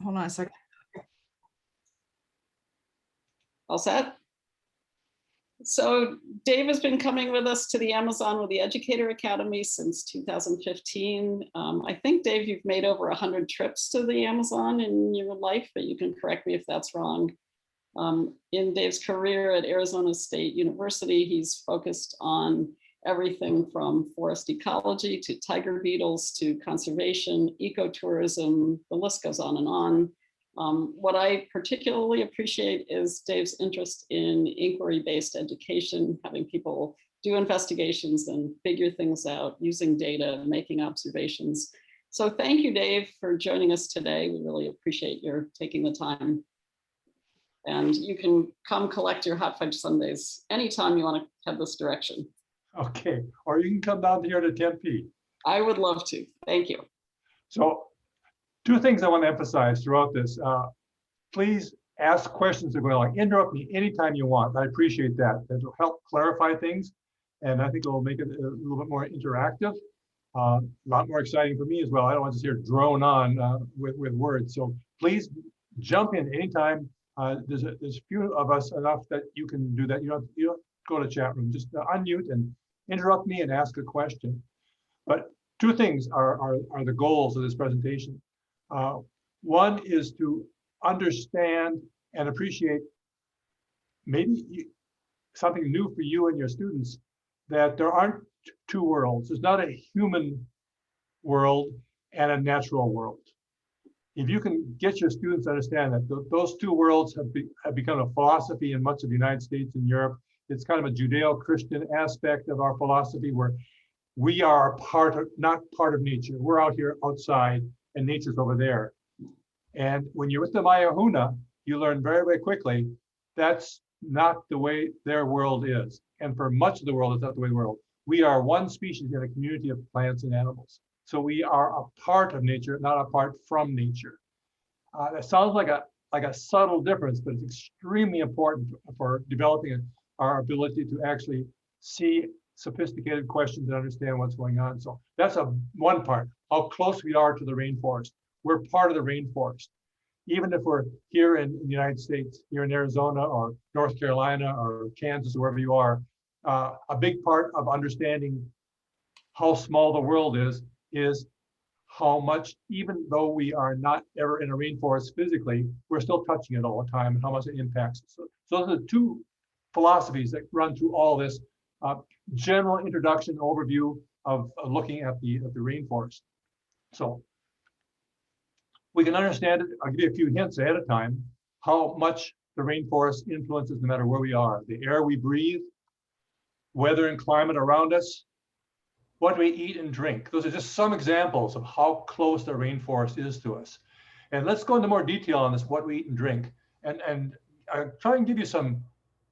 Hold on a second. All set? So Dave has been coming with us to the Amazon with the Educator Academy since 2015. I think, Dave, you've made over 100 trips to the Amazon in your life, but you can correct me if that's wrong. In Dave's career at Arizona State University, he's focused on everything from forest ecology to tiger beetles to conservation, ecotourism, the list goes on and on. What I particularly appreciate is Dave's interest in inquiry-based education, having people do investigations and figure things out, using data, making observations. So thank you, Dave, for joining us today. We really appreciate your taking the time. And you can come collect your hot fudge sundaes anytime you want to head this direction. Okay, or you can come down here to Tempe. I would love to. Thank you. So, two things I want to emphasize throughout this. Please ask questions that go along. Interrupt me anytime you want. I appreciate that. It'll help clarify things, and I think it will make it a little bit more interactive. A lot more exciting for me as well. I don't want to just hear drone on with words. So please jump in anytime. There's a few of us enough that you can do that. You don't go to chat room. Just unmute and interrupt me and ask a question. But two things are the goals of this presentation. One is to understand and appreciate maybe something new for you and your students, that there aren't two worlds. There's not a human world and a natural world. If you can get your students to understand that those two worlds have become a philosophy in much of the United States and Europe, it's kind of a Judeo-Christian aspect of our philosophy where we are not part of nature. We're out here outside and nature's over there. And when you're with the Mayahuna, you learn very, very quickly that's not the way their world is. And for much of the world, it's not the way the world. We are one species in a community of plants and animals. So we are a part of nature, not apart from nature. That sounds like a subtle difference, but it's extremely important for developing our ability to actually see sophisticated questions and understand what's going on. So that's one part, how close we are to the rainforest. We're part of the rainforest. Even if we're here in the United States, here in Arizona or North Carolina or Kansas, or wherever you are, a big part of understanding how small the world is how much, even though we are not ever in a rainforest physically, we're still touching it all the time and how much it impacts us. So those are the two philosophies that run through all this general introduction overview of looking at the rainforest. So we can understand it. I'll give you a few hints ahead of time how much the rainforest influences no matter where we are. The air we breathe, weather and climate around us, what we eat and drink. Those are just some examples of how close the rainforest is to us. And let's go into more detail on this, what we eat and drink. And I'll try and give you some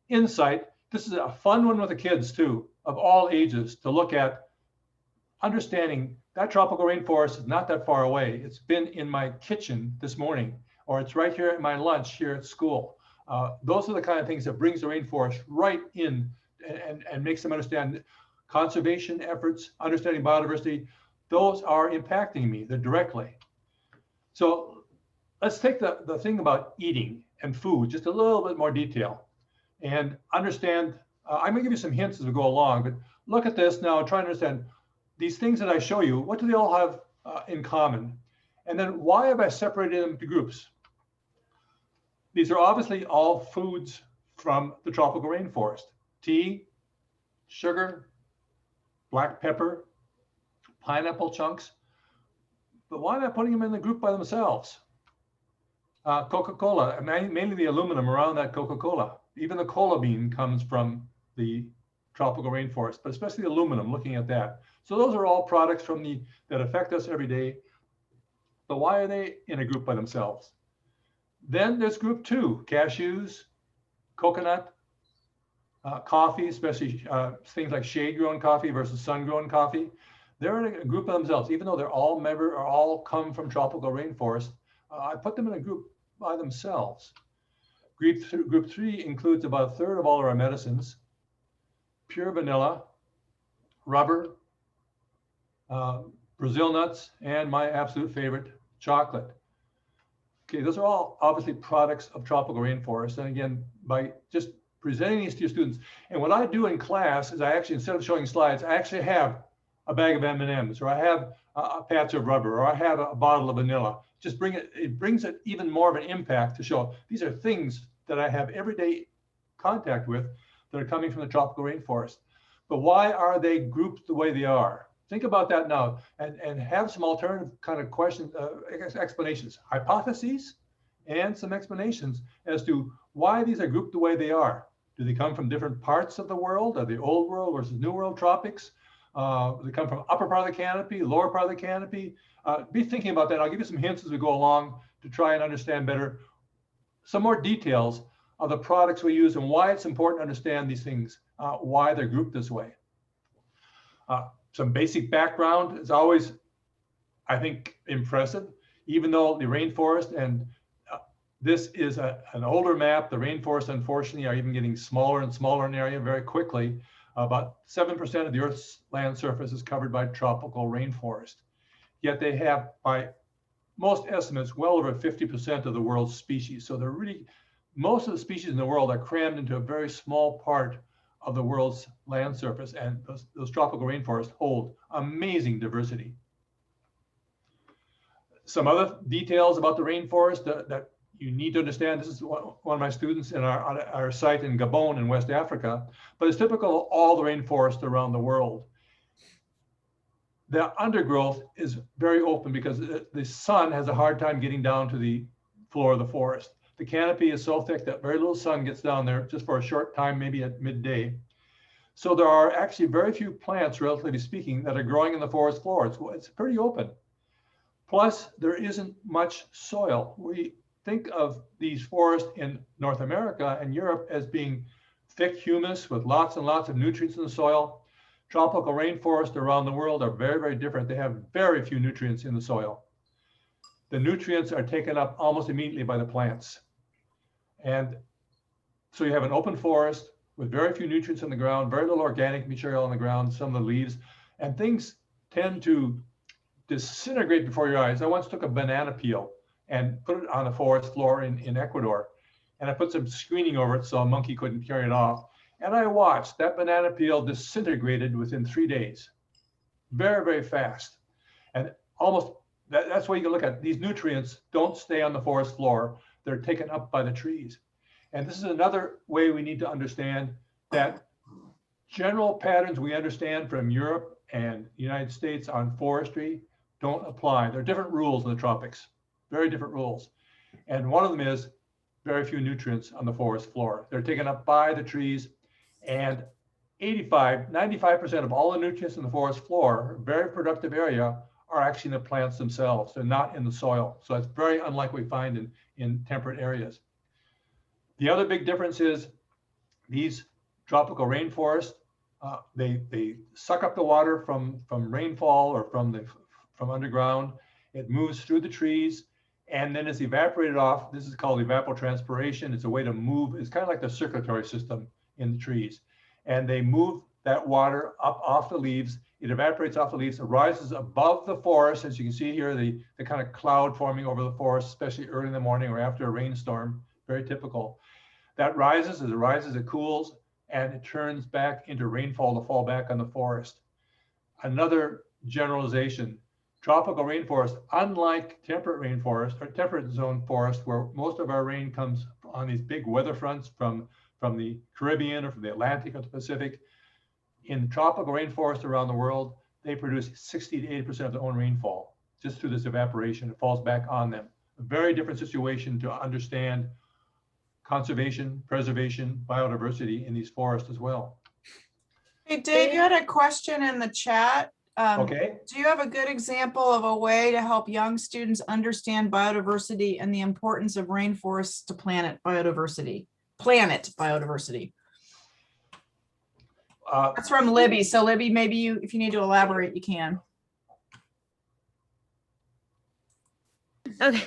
insight. This is a fun one with the kids too, of all ages, to look at understanding that tropical rainforest is not that far away. It's been in my kitchen this morning, or it's right here at my lunch here at school. Those are the kind of things that brings the rainforest right in and makes them understand conservation efforts, understanding biodiversity. Those are impacting me directly. So let's take the thing about eating and food, just a little bit more detail and understand. I'm gonna give you some hints as we go along, but look at this now and try and understand these things that I show you, what do they all have in common? And then why have I separated them into groups? These are obviously all foods from the tropical rainforest. Tea, sugar, black pepper, pineapple chunks. But why am I putting them in the group by themselves? Coca-Cola, mainly the aluminum around that Coca-Cola. Even the cola bean comes from the tropical rainforest, but especially the aluminum, looking at that. So those are all products that affect us every day. But why are they in a group by themselves? Then there's group two, cashews, coconut, coffee, especially things like shade-grown coffee versus sun-grown coffee. They're in a group by themselves, even though they're all come from tropical rainforest. I put them in a group by themselves. Group three includes about a third of all of our medicines, pure vanilla, rubber, Brazil nuts, and my absolute favorite, chocolate. Okay, those are all obviously products of tropical rainforest. And again, by just presenting these to your students, and what I do in class is I actually, instead of showing slides, I actually have a bag of M&Ms, or I have a patch of rubber, or I have a bottle of vanilla. Just it brings it even more of an impact to show these are things that I have everyday contact with that are coming from the tropical rainforest. But why are they grouped the way they are? Think about that now, and have some alternative kind of questions, explanations, hypotheses, and some explanations as to why these are grouped the way they are. Do they come from different parts of the world? Are they old world versus new world tropics? They come from upper part of the canopy, lower part of the canopy. Be thinking about that. I'll give you some hints as we go along to try and understand better some more details of the products we use and why it's important to understand these things, why they're grouped this way. Some basic background is always, I think, impressive, even though the rainforest, and this is an older map, the rainforests unfortunately are even getting smaller and smaller in area very quickly. About 7% of the Earth's land surface is covered by tropical rainforest. Yet they have, by most estimates, well over 50% of the world's species. So they're really, most of the species in the world are crammed into a very small part of the world's land surface, and those tropical rainforests hold amazing diversity. Some other details about the rainforest that you need to understand. This is one of my students in our site in Gabon in West Africa, but it's typical of all the rainforests around the world. The undergrowth is very open because the sun has a hard time getting down to the floor of the forest. The canopy is so thick that very little sun gets down there just for a short time, maybe at midday. So there are actually very few plants, relatively speaking, that are growing in the forest floor. It's pretty open. Plus, there isn't much soil. We think of these forests in North America and Europe as being thick humus with lots and lots of nutrients in the soil. Tropical rainforests around the world are very, very different. They have very few nutrients in the soil. The nutrients are taken up almost immediately by the plants. And so you have an open forest with very few nutrients in the ground, very little organic material on the ground, some of the leaves, and things tend to disintegrate before your eyes. I once took a banana peel and put it on a forest floor in Ecuador, and I put some screening over it so a monkey couldn't carry it off. And I watched that banana peel disintegrated within 3 days, very, very fast. And almost, that's why you can look at these nutrients don't stay on the forest floor. They're taken up by the trees. And this is another way we need to understand that general patterns we understand from Europe and the United States on forestry don't apply. There are different rules in the tropics, very different rules. And one of them is very few nutrients on the forest floor. They're taken up by the trees, and 95% of all the nutrients in the forest floor, very productive area, are actually in the plants themselves. They're not in the soil. So it's very unlike we find in temperate areas. The other big difference is these tropical rainforests, they suck up the water from rainfall or from underground. It moves through the trees and then is evaporated off. This is called evapotranspiration. It's a way to move. It's kind of like the circulatory system in the trees. And they move that water up off the leaves. It evaporates off the leaves. It rises above the forest. As you can see here, the kind of cloud forming over the forest, especially early in the morning or after a rainstorm, very typical. That rises, as it rises, it cools, and it turns back into rainfall to fall back on the forest. Another generalization, tropical rainforest, unlike temperate rainforest or temperate zone forest, where most of our rain comes on these big weather fronts from the Caribbean or from the Atlantic or the Pacific, in tropical rainforests around the world, they produce 60 to 80% of their own rainfall just through this evaporation. It falls back on them. A very different situation to understand conservation, preservation, biodiversity in these forests as well. Hey, Dave, you had a question in the chat. Okay. Do you have a good example of a way to help young students understand biodiversity and the importance of rainforests to planet biodiversity? That's from Libby. So Libby, maybe if you need to elaborate, you can. Okay.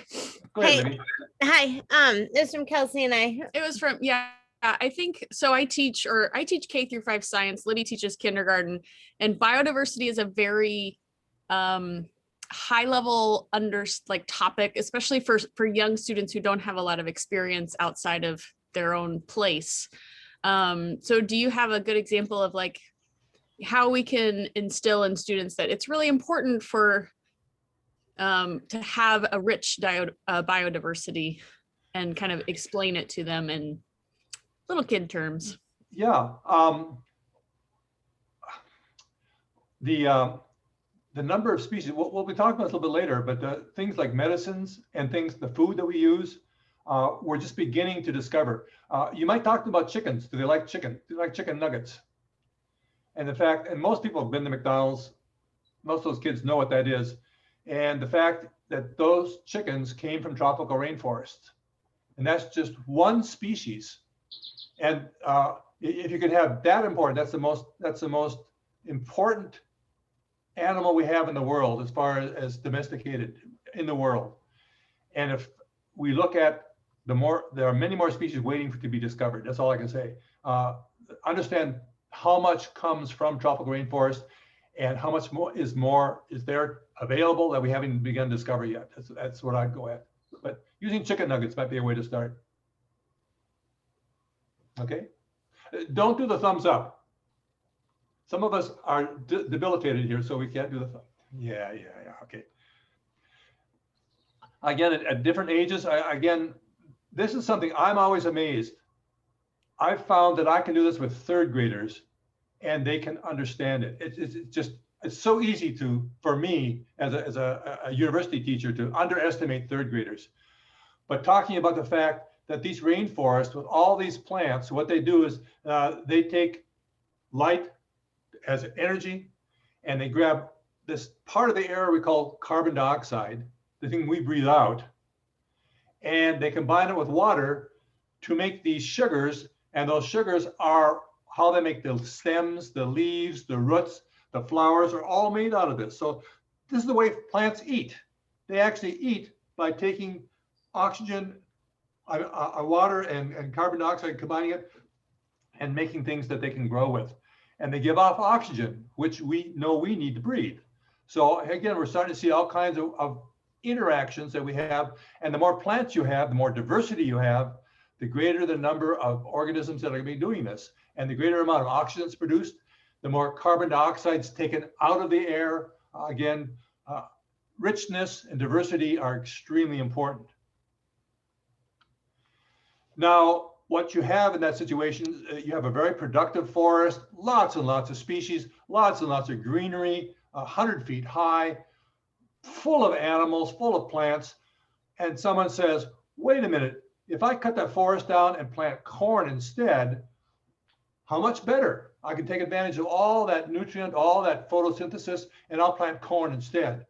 Go ahead, Hey, Libby. hi. This is from Kelsey and I. It was from, yeah, I think, so I teach K through 5 science. Liddy teaches kindergarten, and biodiversity is a very high level topic, especially for young students who don't have a lot of experience outside of their own place. So do you have a good example of like how we can instill in students that it's really important for to have a rich biodiversity, and kind of explain it to them in little kid terms? Yeah. The number of species, we'll be talking about this a little bit later, but things like medicines and the food that we use, we're just beginning to discover. You might talk about chickens. Do they like chicken? Do they like chicken nuggets? And the fact, and most people have been to McDonald's, most of those kids know what that is. And the fact that those chickens came from tropical rainforests. And that's just one species. And if you could have that important, that's the most important animal we have in the world as far as domesticated in the world. And if we look at there are many more species waiting to be discovered. That's all I can say. Understand how much comes from tropical rainforest and how much more is there available that we haven't begun to discover yet. That's what I'd go at. But using chicken nuggets might be a way to start. Okay. Don't do the thumbs up. Some of us are debilitated here, so we can't do the thumb. Yeah, okay. Again, at different ages, again, this is something I'm always amazed. I've found that I can do this with third graders and they can understand it. It's so easy for me as a university teacher to underestimate third graders. But talking about the fact that these rainforests with all these plants, what they do is they take light as energy and they grab this part of the air we call carbon dioxide, the thing we breathe out, and they combine it with water to make these sugars. And those sugars are how they make the stems, the leaves, the roots, the flowers are all made out of this. So this is the way plants eat. They actually eat by taking oxygen, water and carbon dioxide, combining it and making things that they can grow with. And they give off oxygen, which we know we need to breathe. So again, we're starting to see all kinds of interactions that we have. And the more plants you have, the more diversity you have, the greater the number of organisms that are going to be doing this. And the greater amount of oxygen is produced, the more carbon dioxide is taken out of the air. Again, richness and diversity are extremely important. Now, what you have in that situation, you have a very productive forest, lots and lots of species, lots and lots of greenery, 100 feet high, full of animals, full of plants. And someone says, wait a minute, if I cut that forest down and plant corn instead, how much better? I can take advantage of all that nutrient, all that photosynthesis, and I'll plant corn instead.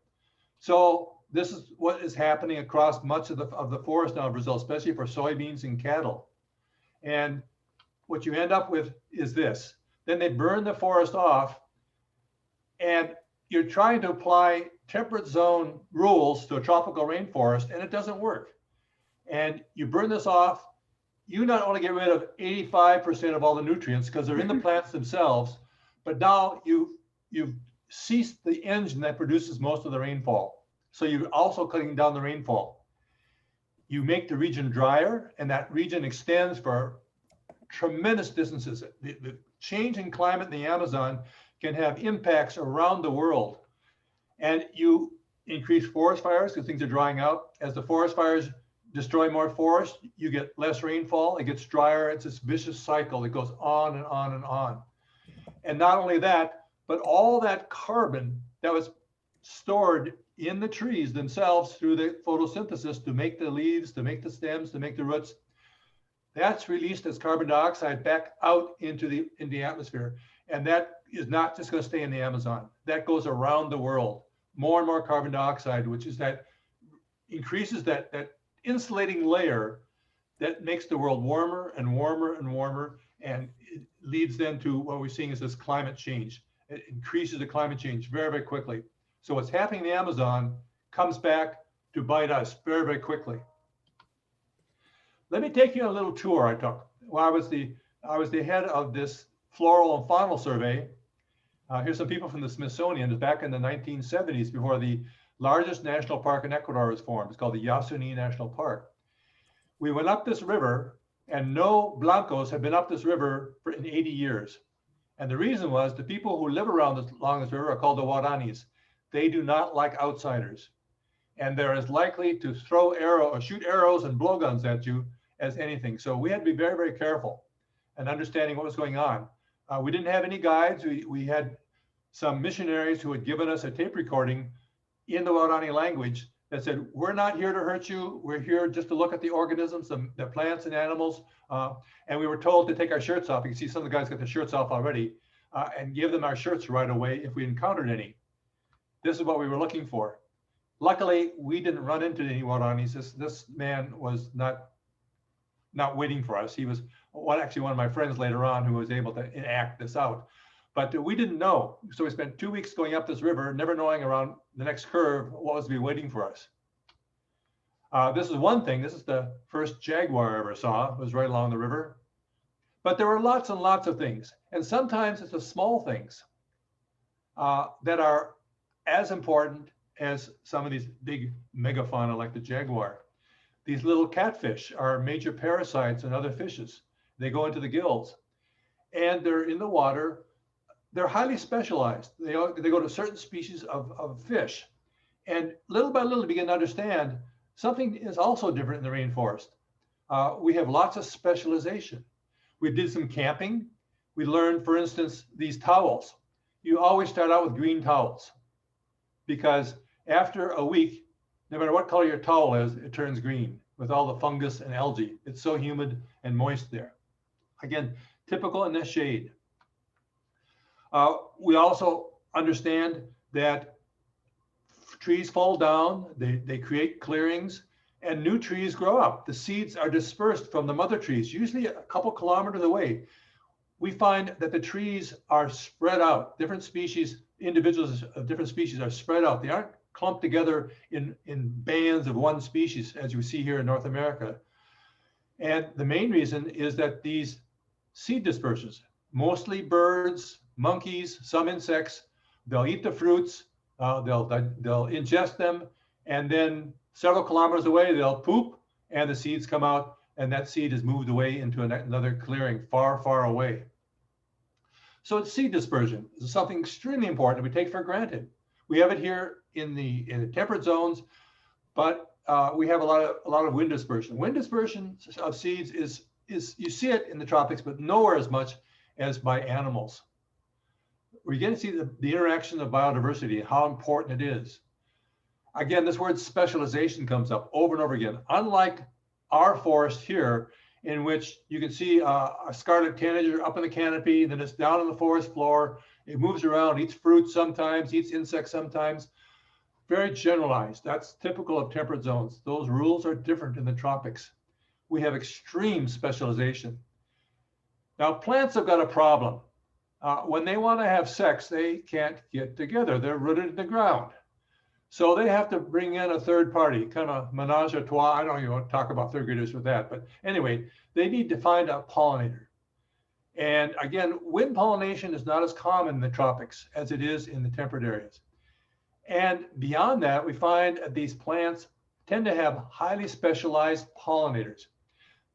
So this is what is happening across much of the forest now in Brazil, especially for soybeans and cattle. And what you end up with is this. Then they burn the forest off, and you're trying to apply temperate zone rules to a tropical rainforest, and it doesn't work. And you burn this off, you not only get rid of 85% of all the nutrients because they're in the plants themselves, but now you've ceased the engine that produces most of the rainfall. So you're also cutting down the rainfall. You make the region drier, and that region extends for tremendous distances. The change in climate in the Amazon can have impacts around the world. And you increase forest fires because things are drying out. As the forest fires destroy more forest, you get less rainfall, it gets drier. It's this vicious cycle that goes on and on and on. And not only that, but all that carbon that was stored in the trees themselves through the photosynthesis to make the leaves, to make the stems, to make the roots, that's released as carbon dioxide back out into the atmosphere. And that is not just going to stay in the Amazon. That goes around the world. More and more carbon dioxide, which is that increases that insulating layer that makes the world warmer and warmer and warmer, and it leads then to what we're seeing is this climate change. It increases the climate change very, very quickly. So what's happening in the Amazon comes back to bite us very, very quickly. Let me take you on a little tour I took. Well, I was the head of this floral and faunal survey. Here's some people from the Smithsonian back in the 1970s before the largest national park in Ecuador was formed. It's called the Yasuni National Park. We went up this river, and no Blancos have been up this river in 80 years. And the reason was the people who live along this river are called the Guaranis. They do not like outsiders. And they're as likely to throw or shoot arrows and blowguns at you as anything. So we had to be very, very careful and understanding what was going on. We didn't have any guides. We had some missionaries who had given us a tape recording in the Guarani language that said, we're not here to hurt you. We're here just to look at the organisms, the plants and animals. And we were told to take our shirts off. You can see some of the guys got their shirts off already, and give them our shirts right away if we encountered any. This is what we were looking for. Luckily, we didn't run into any Guaranis. This man was not waiting for us. He was actually one of my friends later on who was able to enact this out. But we didn't know. So we spent 2 weeks going up this river, never knowing around the next curve what was to be waiting for us. This is one thing. This is the first jaguar I ever saw. It was right along the river. But there were lots and lots of things. And sometimes it's the small things that are as important as some of these big megafauna like the jaguar. These little catfish are major parasites in other fishes. They go into the gills and they're in the water. They're highly specialized. They go to certain species of fish. And little by little begin to understand something is also different in the rainforest. We have lots of specialization. We did some camping. We learned, for instance, these towels. You always start out with green towels because after a week, no matter what color your towel is, it turns green with all the fungus and algae. It's so humid and moist there. Again, typical in the shade. We also understand that trees fall down, they create clearings, and new trees grow up. The seeds are dispersed from the mother trees, usually a couple kilometers away. We find that the trees are spread out. Different species, individuals of different species are spread out. They aren't clumped together in bands of one species, as you see here in North America. And the main reason is that these seed dispersers, mostly birds, monkeys, some insects, they'll eat the fruits, they'll ingest them, and then several kilometers away, they'll poop, and the seeds come out, and that seed is moved away into another clearing far, far away. So it's seed dispersion. This is something extremely important we take for granted. We have it here in the temperate zones, but we have a lot of wind dispersion. Wind dispersion of seeds is you see it in the tropics, but nowhere as much as by animals. We get to see the interaction of biodiversity and how important it is. Again, this word specialization comes up over and over again. Unlike our forest here, in which you can see a scarlet tanager up in the canopy, then it's down on the forest floor. It moves around, eats fruit sometimes, eats insects sometimes. Very generalized. That's typical of temperate zones. Those rules are different in the tropics. We have extreme specialization. Now, plants have got a problem. When they want to have sex, they can't get together. They're rooted in the ground. So they have to bring in a third party, kind of menage a trois. I don't want to talk about third graders with that, but anyway, they need to find a pollinator. And again, wind pollination is not as common in the tropics as it is in the temperate areas. And beyond that, we find that these plants tend to have highly specialized pollinators.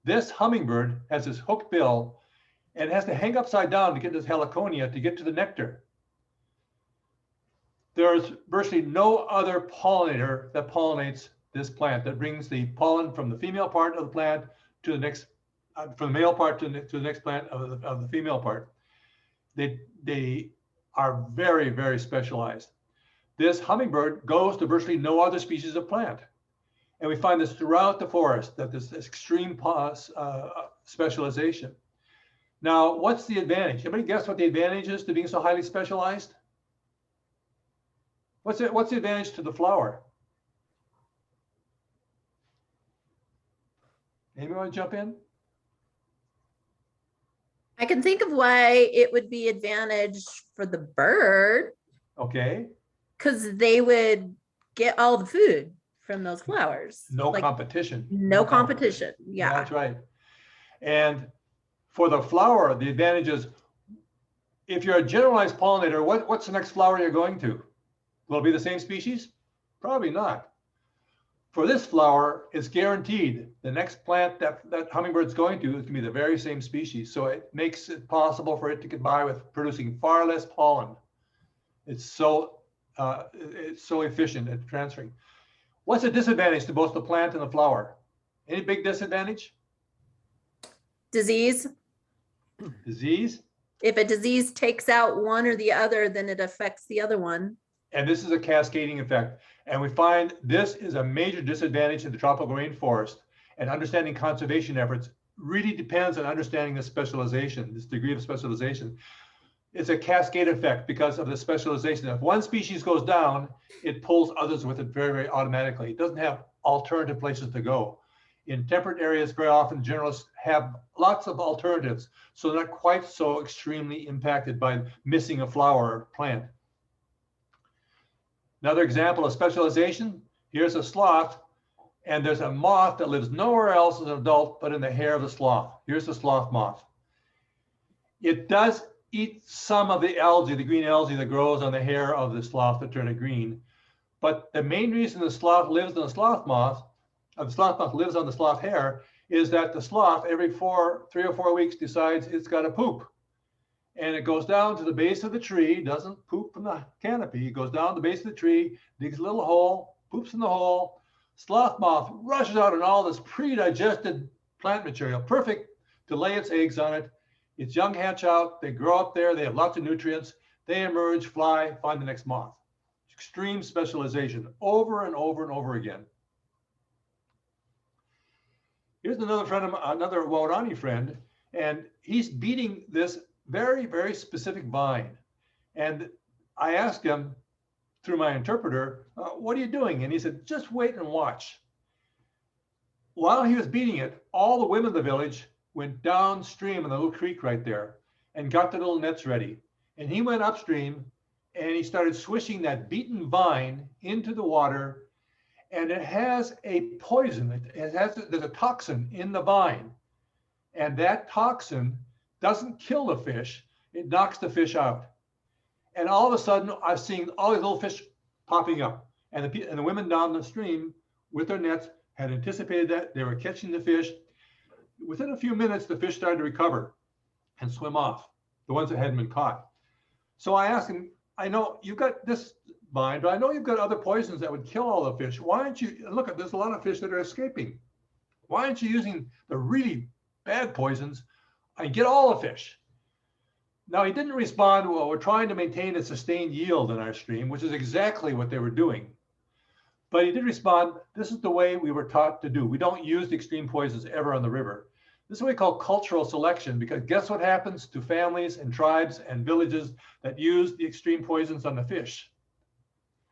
This hummingbird has this hooked bill and has to hang upside down to get this heliconia to get to the nectar. There's virtually no other pollinator that pollinates this plant, that brings the pollen from the female part of the plant to the next, from the male part to the next plant of the female part. They are very, very specialized. This hummingbird goes to virtually no other species of plant. And we find this throughout the forest, that this extreme specialization. Now, what's the advantage? Anybody guess what the advantage is to being so highly specialized? What's the advantage to the flower? Anybody want to jump in? I can think of why it would be advantage for the bird, Okay. because they would get all the food from those flowers. No Like, competition. no competition. Yeah. That's right. And for the flower, the advantage is, if you're a generalized pollinator, what's the next flower you're going to? Will it be the same species? Probably not. For this flower, it's guaranteed the next plant that hummingbird's going to is going to be the very same species. So it makes it possible for it to get by with producing far less pollen. It's so efficient at transferring. What's the disadvantage to both the plant and the flower? Any big disadvantage? Disease. Disease? If a disease takes out one or the other, then it affects the other one. And this is a cascading effect. And we find this is a major disadvantage in the tropical rainforest. And understanding conservation efforts really depends on understanding the specialization, this degree of specialization. It's a cascade effect because of the specialization. If one species goes down, it pulls others with it very, very automatically. It doesn't have alternative places to go. In temperate areas, very often generalists have lots of alternatives, so they're not quite so extremely impacted by missing a flower or plant. Another example of specialization, here's a sloth, and there's a moth that lives nowhere else as an adult but in the hair of the sloth. Here's the sloth moth. It does eat some of the algae, the green algae that grows on the hair of the sloth to turn it green. But the main reason the sloth lives on the sloth moth lives on the sloth hair is that the sloth every 3 or 4 weeks decides it's got to poop. And it goes down to the base of the tree, doesn't poop from the canopy. It goes down to the base of the tree, digs a little hole, poops in the hole. Sloth moth rushes out on all this pre-digested plant material, perfect to lay its eggs on it. Its young hatch out, they grow up there, they have lots of nutrients, they emerge, fly, find the next moth. Extreme specialization over and over and over again. Here's another friend of mine, another Waorani friend, and he's beating this very, very specific vine. And I asked him through my interpreter, what are you doing? And he said, just wait and watch. While he was beating it, all the women of the village went downstream in the little creek right there and got the little nets ready. And he went upstream and he started swishing that beaten vine into the water. And it has a poison. There's a toxin in the vine. And that toxin doesn't kill the fish, it knocks the fish out. And all of a sudden, I've seen all these little fish popping up. And the women down the stream with their nets had anticipated that. They were catching the fish. Within a few minutes, the fish started to recover and swim off, the ones that hadn't been caught. So I asked him, I know you've got this vine, but I know you've got other poisons that would kill all the fish. Why aren't you, look, there's a lot of fish that are escaping. Why aren't you using the really bad poisons and get all the fish? Now, he didn't respond, well, we're trying to maintain a sustained yield in our stream, which is exactly what they were doing. But he did respond, this is the way we were taught to do. We don't use the extreme poisons ever on the river. This is what we call cultural selection, because guess what happens to families and tribes and villages that use the extreme poisons on the fish?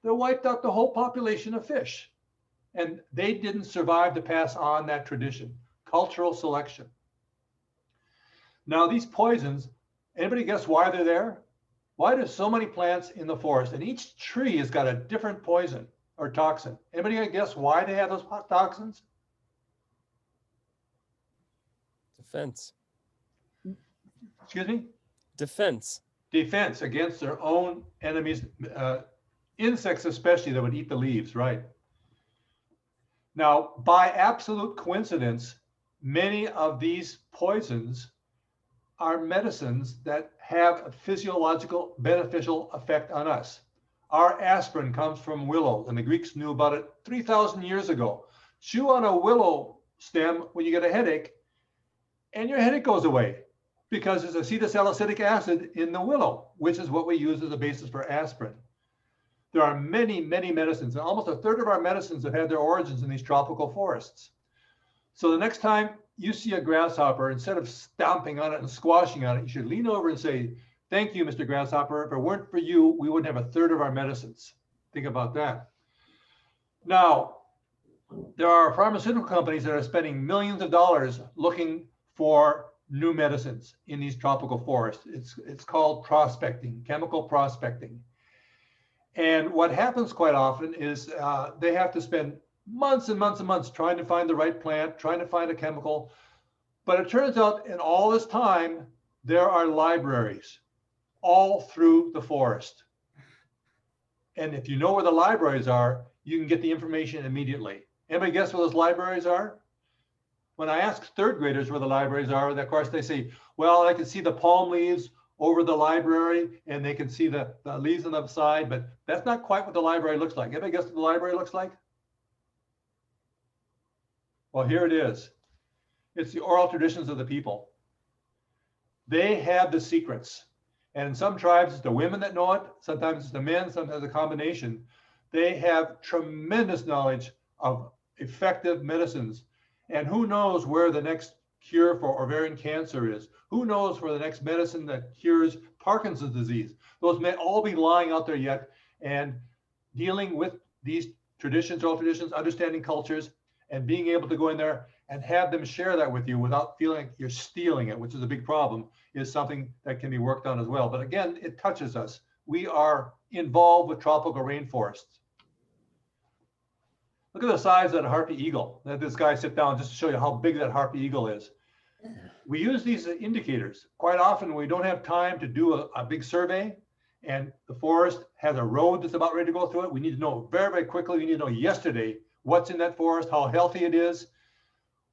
They wiped out the whole population of fish. And they didn't survive to pass on that tradition, cultural selection. Now, these poisons, anybody guess why they're there? Why there's so many plants in the forest? And each tree has got a different poison or toxin. Anybody gonna guess why they have those toxins? Defense. Excuse me? Defense. Defense against their own enemies, insects especially that would eat the leaves, right? Now, by absolute coincidence, many of these poisons are medicines that have a physiological beneficial effect on us. Our aspirin comes from willow, and the Greeks knew about it 3,000 years ago. Chew on a willow stem when you get a headache, and your headache goes away because there's acetylsalicylic acid in the willow, which is what we use as a basis for aspirin. There are many, many medicines, and almost a third of our medicines have had their origins in these tropical forests. So the next time you see a grasshopper, instead of stomping on it and squashing on it, you should lean over and say, thank you, Mr. Grasshopper. If it weren't for you, we wouldn't have a third of our medicines. Think about that. Now, there are pharmaceutical companies that are spending millions of dollars looking for new medicines in these tropical forests. It's called prospecting, chemical prospecting. And what happens quite often is they have to spend months and months and months trying to find the right plant, trying to find a chemical. But it turns out in all this time, there are libraries all through the forest. And if you know where the libraries are, you can get the information immediately. Anybody guess where those libraries are? When I ask third graders where the libraries are, of course they say, well, I can see the palm leaves over the library and they can see the leaves on the side, but that's not quite what the library looks like. Anybody guess what the library looks like? Well, here it is. It's the oral traditions of the people. They have the secrets. And in some tribes, it's the women that know it. Sometimes it's the men, sometimes a combination. They have tremendous knowledge of effective medicines. And who knows where the next cure for ovarian cancer is? Who knows where the next medicine that cures Parkinson's disease? Those may all be lying out there yet. And dealing with these traditions, oral traditions, understanding cultures, and being able to go in there and have them share that with you without feeling like you're stealing it, which is a big problem, is something that can be worked on as well. But again, it touches us. We are involved with tropical rainforests. Look at the size of that harpy eagle. Let this guy sit down just to show you how big that harpy eagle is. We use these as indicators. Quite often we don't have time to do a big survey and the forest has a road that's about ready to go through it. We need to know very, very quickly. We need to know yesterday what's in that forest, how healthy it is.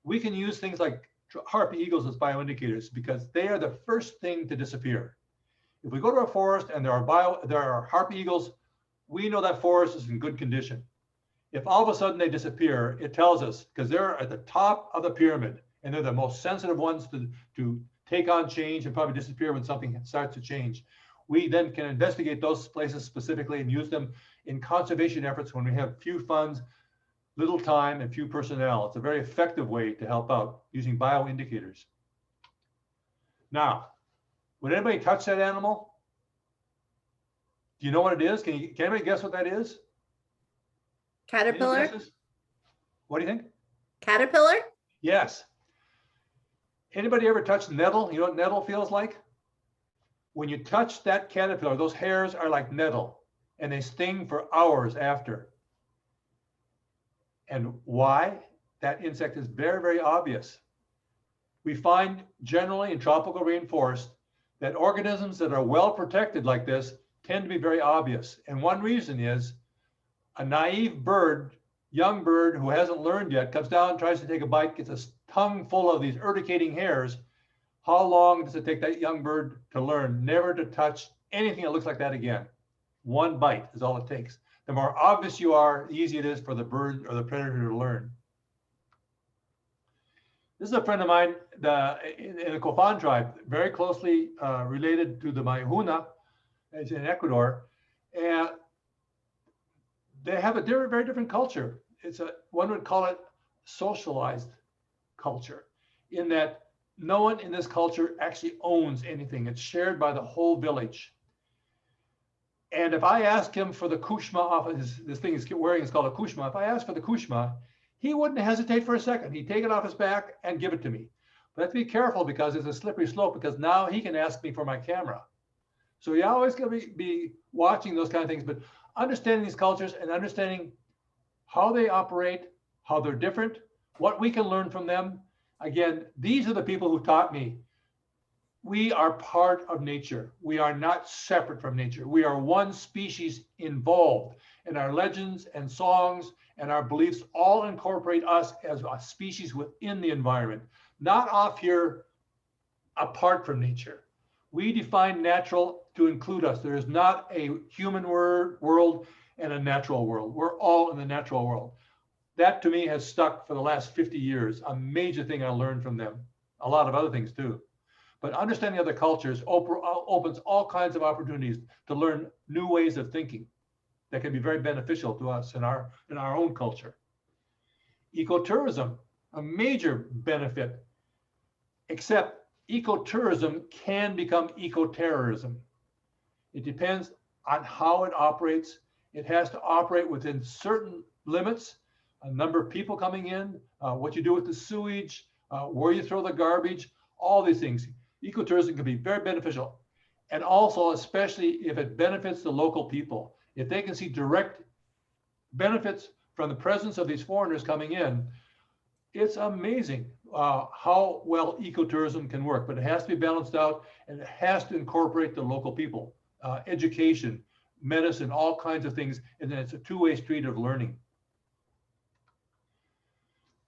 We can use things like harpy eagles as bioindicators because they are the first thing to disappear. If we go to a forest and there are harpy eagles, we know that forest is in good condition. If all of a sudden they disappear, it tells us, because they're at the top of the pyramid and they're the most sensitive ones to take on change and probably disappear when something starts to change. We then can investigate those places specifically and use them in conservation efforts when we have few funds, little time, and few personnel. It's a very effective way to help out using bioindicators. Now, would anybody touch that animal? Do you know what it is? Can anybody guess what that is? Any Caterpillar? guesses? What do you think? Caterpillar? Yes. Anybody ever touched nettle? You know what nettle feels like? When you touch that caterpillar, those hairs are like nettle and they sting for hours after. And why? That insect is very, very obvious. We find generally in tropical rainforests that organisms that are well protected like this tend to be very obvious. And one reason is a naive bird, young bird who hasn't learned yet, comes down, tries to take a bite, gets a tongue full of these urticating hairs. How long does it take that young bird to learn never to touch anything that looks like that again? One bite is all it takes. The more obvious you are, the easier it is for the bird or the predator to learn. This is a friend of mine in the Copan tribe, very closely related to the Mayahuna, it's in Ecuador. And they have a very different culture. One would call it socialized culture, in that no one in this culture actually owns anything. It's shared by the whole village. And if I ask him for the kushma off of this thing he's wearing is called a kushma. If I ask for the kushma, he wouldn't hesitate for a second. He'd take it off his back and give it to me. But I have to be careful because it's a slippery slope, because now he can ask me for my camera. So you always got to be watching those kind of things, but understanding these cultures and understanding how they operate, how they're different, what we can learn from them. Again, these are the people who taught me. We are part of nature. We are not separate from nature. We are one species involved, and our legends and songs and our beliefs all incorporate us as a species within the environment, not off here apart from nature. We define natural to include us. There is not a human world and a natural world. We're all in the natural world. That to me has stuck for the last 50 years, a major thing I learned from them, a lot of other things too. But understanding other cultures opens all kinds of opportunities to learn new ways of thinking that can be very beneficial to us in our own culture. Ecotourism, a major benefit, except ecotourism can become ecoterrorism. It depends on how it operates. It has to operate within certain limits, a number of people coming in, what you do with the sewage, where you throw the garbage, all these things. Ecotourism can be very beneficial. And also, especially if it benefits the local people. If they can see direct benefits from the presence of these foreigners coming in, it's amazing how well ecotourism can work, but it has to be balanced out and it has to incorporate the local people. Education, medicine, all kinds of things. And then it's a two-way street of learning.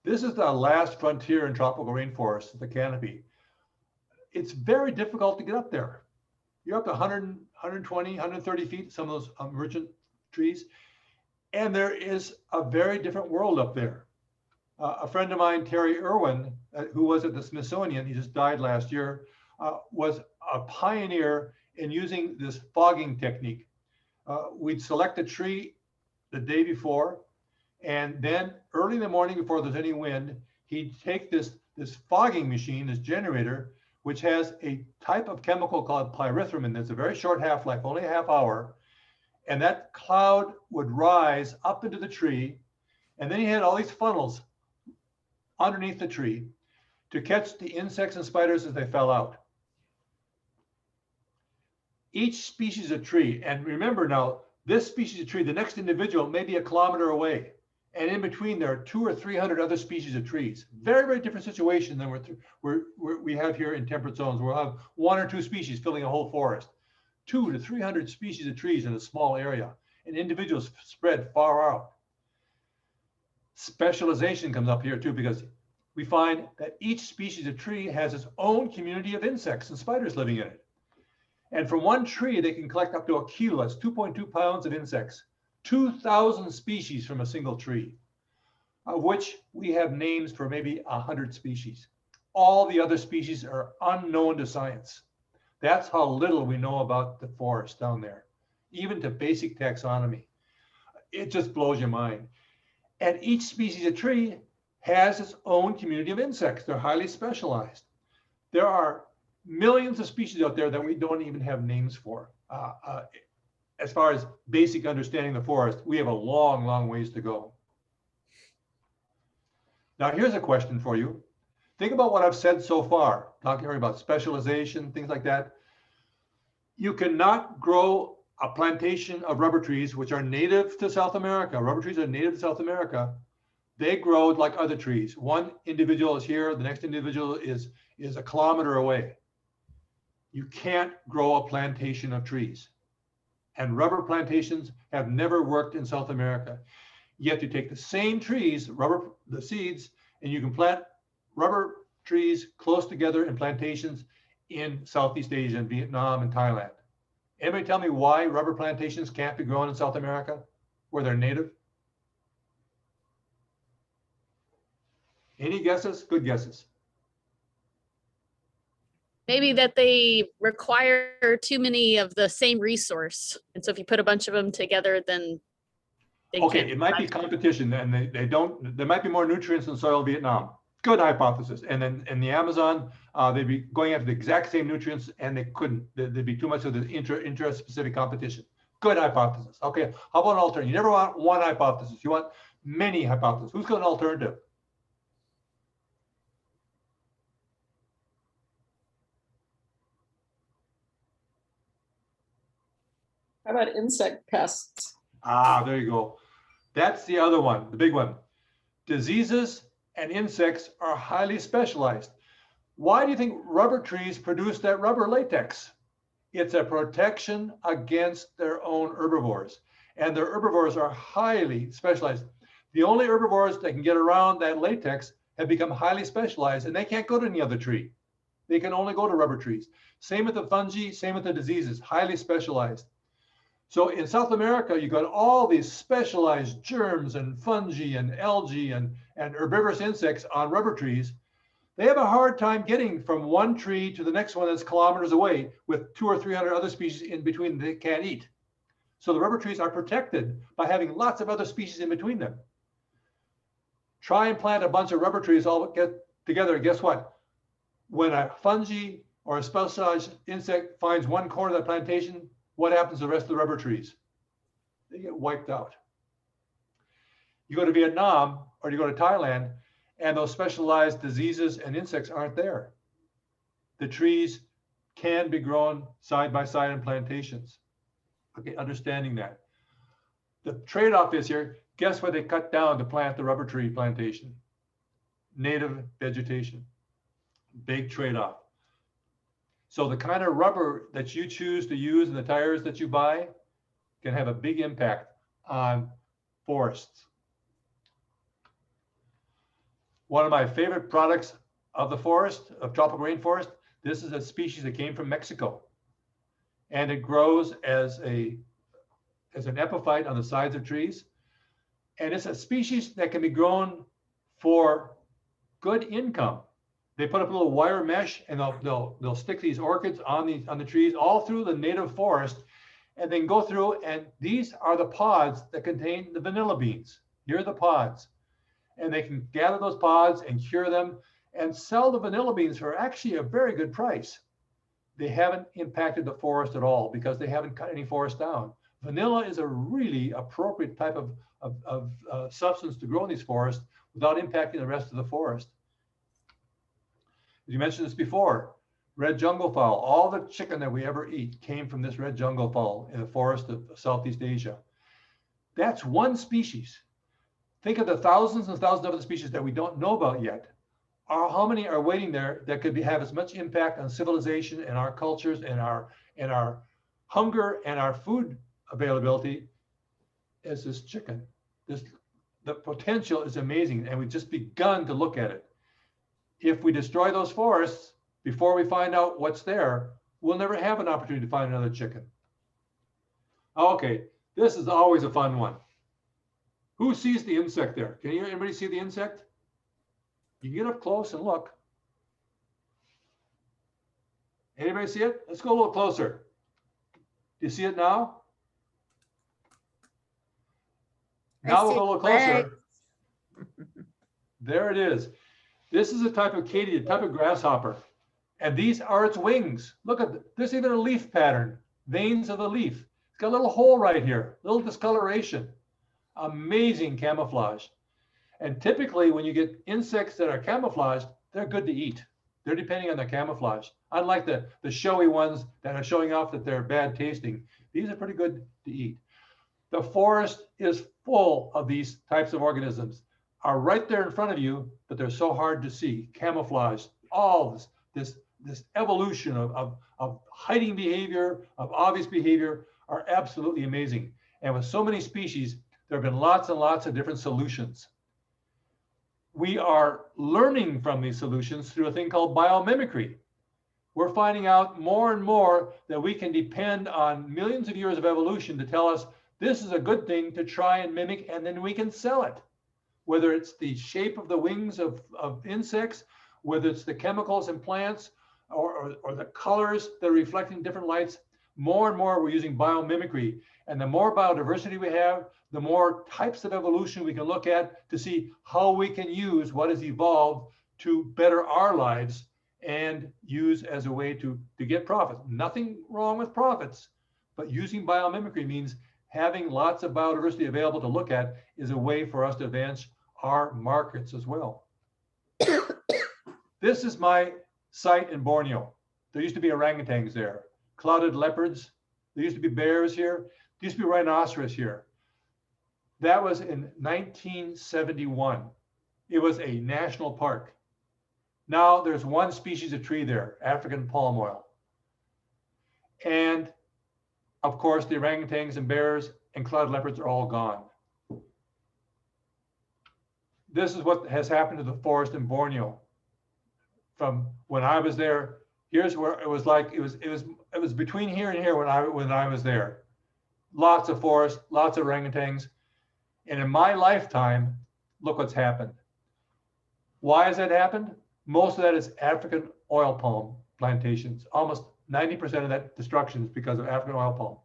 This is the last frontier in tropical rainforest, the canopy. It's very difficult to get up there. You're up to 100, 120, 130 feet, some of those emergent trees. And there is a very different world up there. A friend of mine, Terry Irwin, who was at the Smithsonian, he just died last year, was a pioneer in using this fogging technique. We'd select a tree the day before, and then early in the morning before there's any wind, he'd take this fogging machine, this generator, which has a type of chemical called pyrethrum that's a very short half-life, only a half hour. And that cloud would rise up into the tree. And then he had all these funnels underneath the tree to catch the insects and spiders as they fell out. Each species of tree, and remember now, this species of tree, the next individual may be a kilometer away. And in between, there are 200 or 300 other species of trees. Very, very different situation than we have here in temperate zones. We'll have 1 or 2 species filling a whole forest. 200 to 300 species of trees in a small area, and individuals spread far out. Specialization comes up here too, because we find that each species of tree has its own community of insects and spiders living in it. And from one tree, they can collect up to a kilo, that's 2.2 pounds of insects, 2,000 species from a single tree, of which we have names for maybe 100 species. All the other species are unknown to science. That's how little we know about the forest down there, even to basic taxonomy. It just blows your mind. And each species of tree has its own community of insects. They're highly specialized. There are millions of species out there that we don't even have names for. As far as basic understanding the forest, we have a long, long ways to go. Now, here's a question for you. Think about what I've said so far, talking about specialization, things like that. You cannot grow a plantation of rubber trees, which are native to South America. Rubber trees are native to South America. They grow like other trees. One individual is here, the next individual is a kilometer away. You can't grow a plantation of trees. And rubber plantations have never worked in South America. Yet you take the same trees, the seeds, and you can plant rubber trees close together in plantations in Southeast Asia, and Vietnam and Thailand. Anybody tell me why rubber plantations can't be grown in South America where they're native? Any guesses? Good guesses. Maybe that they require too many of the same resource. And so if you put a bunch of them together, then they Okay, can't it might be competition, and they don't, there might be more nutrients in soil in Vietnam. Good hypothesis. And then in the Amazon, they'd be going after the exact same nutrients, and they couldn't. There'd be too much of the intra-specific competition. Good hypothesis. Okay, how about an alternative? You never want one hypothesis. You want many hypotheses. Who's got an alternative? How about insect pests? Ah, there you go. That's the other one, the big one. Diseases and insects are highly specialized. Why do you think rubber trees produce that rubber latex? It's a protection against their own herbivores. And their herbivores are highly specialized. The only herbivores that can get around that latex have become highly specialized, and they can't go to any other tree. They can only go to rubber trees. Same with the fungi, same with the diseases, highly specialized. So in South America, you got all these specialized germs and fungi and algae and herbivorous insects on rubber trees. They have a hard time getting from one tree to the next one that's kilometers away with 200 or 300 other species in between they can't eat. So the rubber trees are protected by having lots of other species in between them. Try and plant a bunch of rubber trees all get together, and guess what? When a fungi or a specialized insect finds one corner of that plantation, what happens to the rest of the rubber trees? They get wiped out. You go to Vietnam or you go to Thailand, and those specialized diseases and insects aren't there. The trees can be grown side by side in plantations. Okay, understanding that. The trade-off is here, guess what they cut down to plant the rubber tree plantation? Native vegetation. Big trade-off. So the kind of rubber that you choose to use in the tires that you buy can have a big impact on forests. One of my favorite products of the forest, of tropical rainforest, this is a species that came from Mexico. And it grows as an epiphyte on the sides of trees. And it's a species that can be grown for good income. They put up a little wire mesh and they'll stick these orchids on the trees all through the native forest, and then go through, and these are the pods that contain the vanilla beans. Here are the pods. And they can gather those pods and cure them and sell the vanilla beans for actually a very good price. They haven't impacted the forest at all because they haven't cut any forest down. Vanilla is a really appropriate type of substance to grow in these forests without impacting the rest of the forest. You mentioned this before, red jungle fowl. All the chicken that we ever eat came from this red jungle fowl in the forest of Southeast Asia. That's one species. Think of the thousands and thousands of other species that we don't know about yet. How many are waiting there that could have as much impact on civilization and our cultures and our hunger and our food availability as this chicken? The potential is amazing, and we've just begun to look at it. If we destroy those forests before we find out what's there, we'll never have an opportunity to find another chicken. Okay, this is always a fun one. Who sees the insect there? Can anybody see the insect? You can get up close and look. Anybody see it? Let's go a little closer. Do you see it now? Now we'll go a little closer. There it is. This is a type of katydid, a type of grasshopper. And these are its wings. Look at this. There's even a leaf pattern, veins of the leaf. It's got a little hole right here, little discoloration. Amazing camouflage. And typically when you get insects that are camouflaged, they're good to eat. They're depending on the camouflage. Unlike the showy ones that are showing off that they're bad tasting, these are pretty good to eat. The forest is full of these types of organisms, are right there in front of you, but they're so hard to see. Camouflage, all this evolution of hiding behavior, of obvious behavior are absolutely amazing. And with so many species, there have been lots and lots of different solutions. We are learning from these solutions through a thing called biomimicry. We're finding out more and more that we can depend on millions of years of evolution to tell us this is a good thing to try and mimic, and then we can sell it. Whether it's the shape of the wings of insects, whether it's the chemicals in plants, or the colors that are reflecting different lights, more and more we're using biomimicry. And the more biodiversity we have, the more types of evolution we can look at to see how we can use what has evolved to better our lives and use as a way to get profits. Nothing wrong with profits, but using biomimicry means having lots of biodiversity available to look at is a way for us to advance our markets as well. This is my site in Borneo. There used to be orangutans there, clouded leopards. There used to be bears here. There used to be rhinoceros here. That was in 1971. It was a national park. Now there's one species of tree there, African palm oil. And of course, the orangutans and bears and clouded leopards are all gone. This is what has happened to the forest in Borneo. From when I was there, here's where it was like, it was between here and here when I was there. Lots of forest, lots of orangutans. And in my lifetime, look what's happened. Why has that happened? Most of that is African oil palm plantations. Almost 90% of that destruction is because of African oil palm.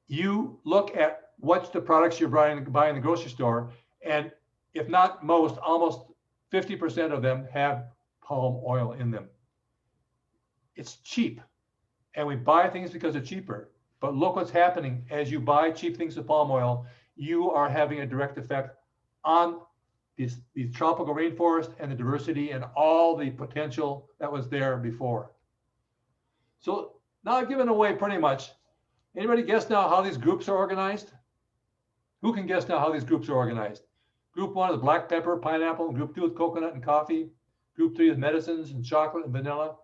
You look at what's the products you're buying in the grocery store, and if not most, almost 50% of them have palm oil in them. It's cheap, and we buy things because they're cheaper. But look what's happening as you buy cheap things with palm oil. You are having a direct effect on these tropical rainforest and the diversity and all the potential that was there before. So now I've given away pretty much. Anybody guess now how these groups are organized? Who can guess now how these groups are organized? Group 1 is black pepper, pineapple. Group 2 is coconut and coffee. Group 3 is medicines and chocolate and vanilla.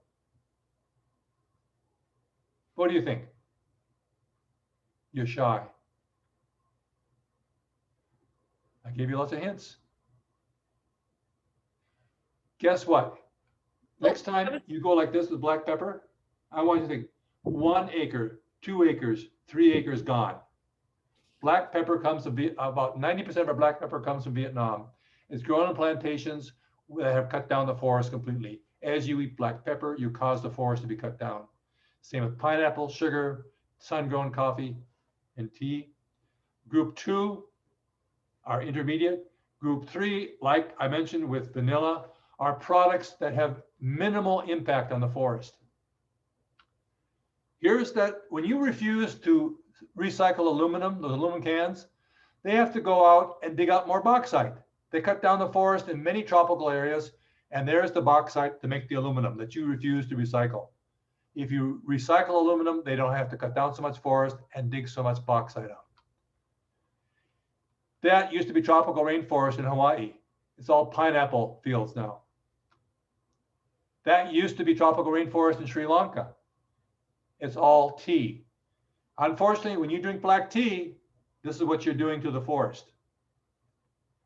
What do you think? You're shy. I gave you lots of hints. Guess what? Next time you go like this with black pepper, I want you to think 1 acre, 2 acres, 3 acres gone. Black pepper comes from about 90% of our black pepper comes from Vietnam. It's grown on plantations that have cut down the forest completely. As you eat black pepper, you cause the forest to be cut down. Same with pineapple, sugar, sun-grown coffee, and tea. Group 2 are intermediate. Group 3, like I mentioned with vanilla, are products that have minimal impact on the forest. Here's that when you refuse to recycle aluminum, those aluminum cans, they have to go out and dig out more bauxite. They cut down the forest in many tropical areas, and there's the bauxite to make the aluminum that you refuse to recycle. If you recycle aluminum, they don't have to cut down so much forest and dig so much bauxite out. That used to be tropical rainforest in Hawaii. It's all pineapple fields now. That used to be tropical rainforest in Sri Lanka. It's all tea. Unfortunately, when you drink black tea, this is what you're doing to the forest.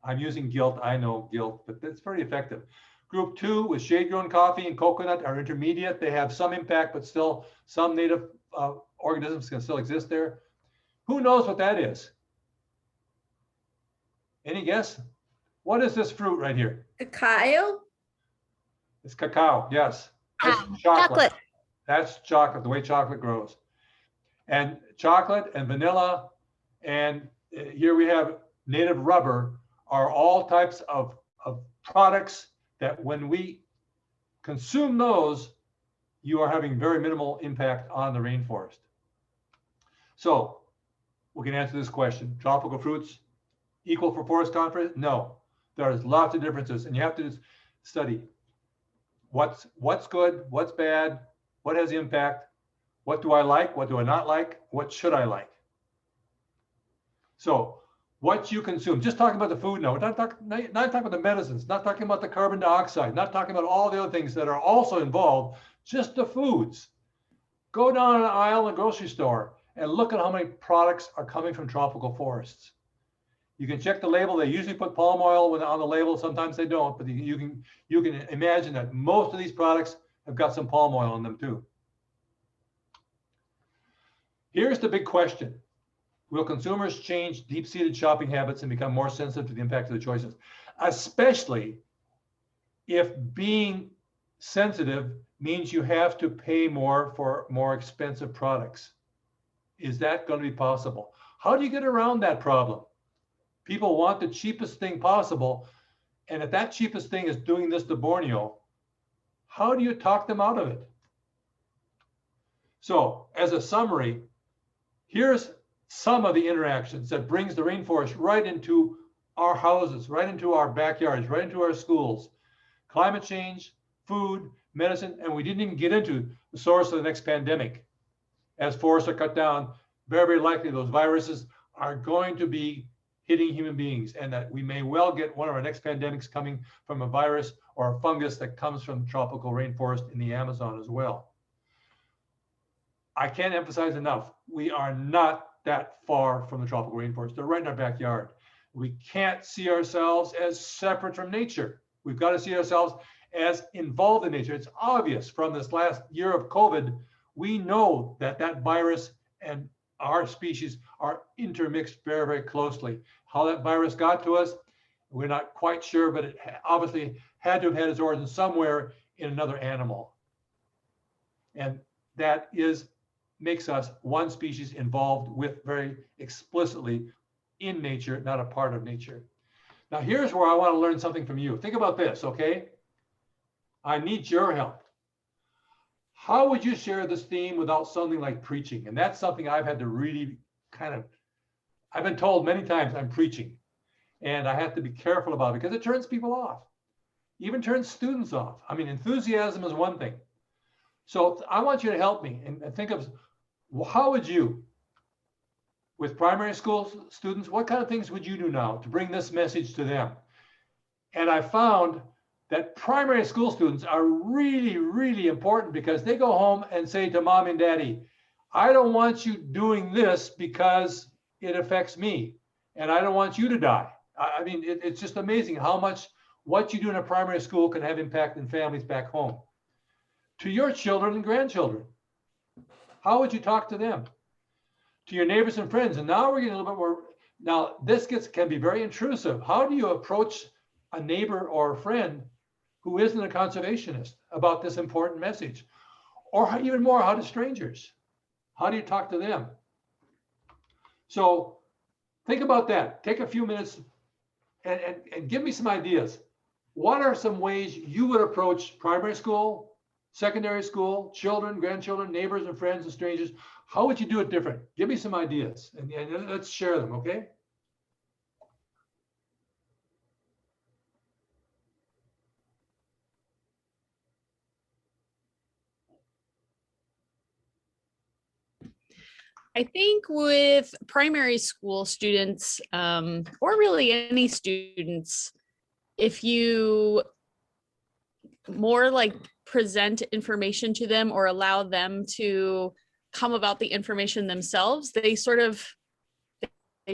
I'm using guilt, I know guilt, but that's very effective. Group 2 with shade-grown coffee and coconut are intermediate. They have some impact, but still some native organisms can still exist there. Who knows what that is? Any guess? What is this fruit right here? Cacao? It's cacao, yes. That's chocolate. That's chocolate, the way chocolate grows. And chocolate and vanilla, and here we have native rubber, are all types of products that when we consume those, you are having very minimal impact on the rainforest. So we can answer this question. Tropical fruits equal for forest conference? No, there's lots of differences, and you have to study what's good, what's bad, what has impact, what do I like, what do I not like, what should I like. So what you consume, just talking about the food now, we're not talking about the medicines, not talking about the carbon dioxide, not talking about all the other things that are also involved, just the foods. Go down an aisle in a grocery store and look at how many products are coming from tropical forests. You can check the label. They usually put palm oil on the label. Sometimes they don't, but you can imagine that most of these products have got some palm oil in them too. Here's the big question. Will consumers change deep-seated shopping habits and become more sensitive to the impact of their choices? Especially if being sensitive means you have to pay more for more expensive products. Is that going to be possible? How do you get around that problem? People want the cheapest thing possible. And if that cheapest thing is doing this to Borneo, how do you talk them out of it? So as a summary, here's some of the interactions that brings the rainforest right into our houses, right into our backyards, right into our schools. Climate change, food, medicine, and we didn't even get into the source of the next pandemic. As forests are cut down, very, very likely those viruses are going to be hitting human beings, and that we may well get one of our next pandemics coming from a virus or a fungus that comes from tropical rainforest in the Amazon as well. I can't emphasize enough, we are not that far from the tropical rainforest. They're right in our backyard. We can't see ourselves as separate from nature. We've got to see ourselves as involved in nature. It's obvious from this last year of COVID, we know that that virus and our species are intermixed very, very closely. How that virus got to us, we're not quite sure, but it obviously had to have had its origin somewhere in another animal. And that makes us one species involved with very explicitly in nature, not a part of nature. Now here's where I want to learn something from you. Think about this, okay? I need your help. How would you share this theme without something like preaching? And that's something I've had to really I've been told many times I'm preaching, and I have to be careful about it because it turns people off, even turns students off. I mean, enthusiasm is one thing. So I want you to help me and think of, how would you, with primary school students, what kind of things would you do now to bring this message to them? And I found that primary school students are really, really important because they go home and say to mom and daddy, I don't want you doing this because it affects me and I don't want you to die. I mean, it's just amazing how much what you do in a primary school can have impact in families back home. To your children and grandchildren, how would you talk to them? To your neighbors and friends. And now we're getting a little bit more, now this can be very intrusive. How do you approach a neighbor or a friend who isn't a conservationist about this important message? Or even more, how do strangers? How do you talk to them? So think about that. Take a few minutes and give me some ideas. What are some ways you would approach primary school, secondary school, children, grandchildren, neighbors and friends and strangers? How would you do it different? Give me some ideas and let's share them, okay? I think with primary school students, or really any students, if you more like present information to them or allow them to come about the information themselves, they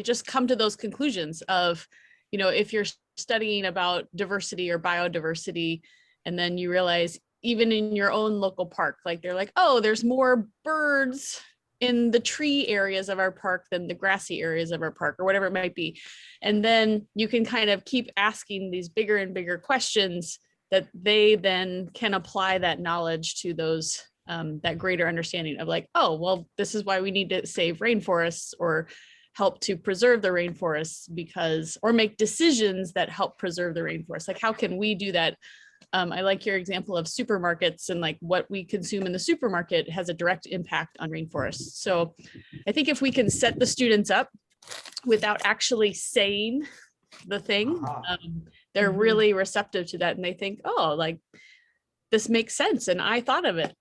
just come to those conclusions of, you know, if you're studying about diversity or biodiversity, and then you realize even in your own local park, like they're like, oh, there's more birds in the tree areas of our park than the grassy areas of our park, or whatever it might be. And then you can kind of keep asking these bigger and bigger questions that they then can apply that knowledge to those, that greater understanding of like, oh, well, this is why we need to save rainforests or help to preserve the rainforests because, or make decisions that help preserve the rainforest. Like, how can we do that? I like your example of supermarkets, and like what we consume in the supermarket has a direct impact on rainforests. So I think if we can set the students up without actually saying the thing, they're really receptive to that. And they think, oh, like this makes sense. And I thought of it.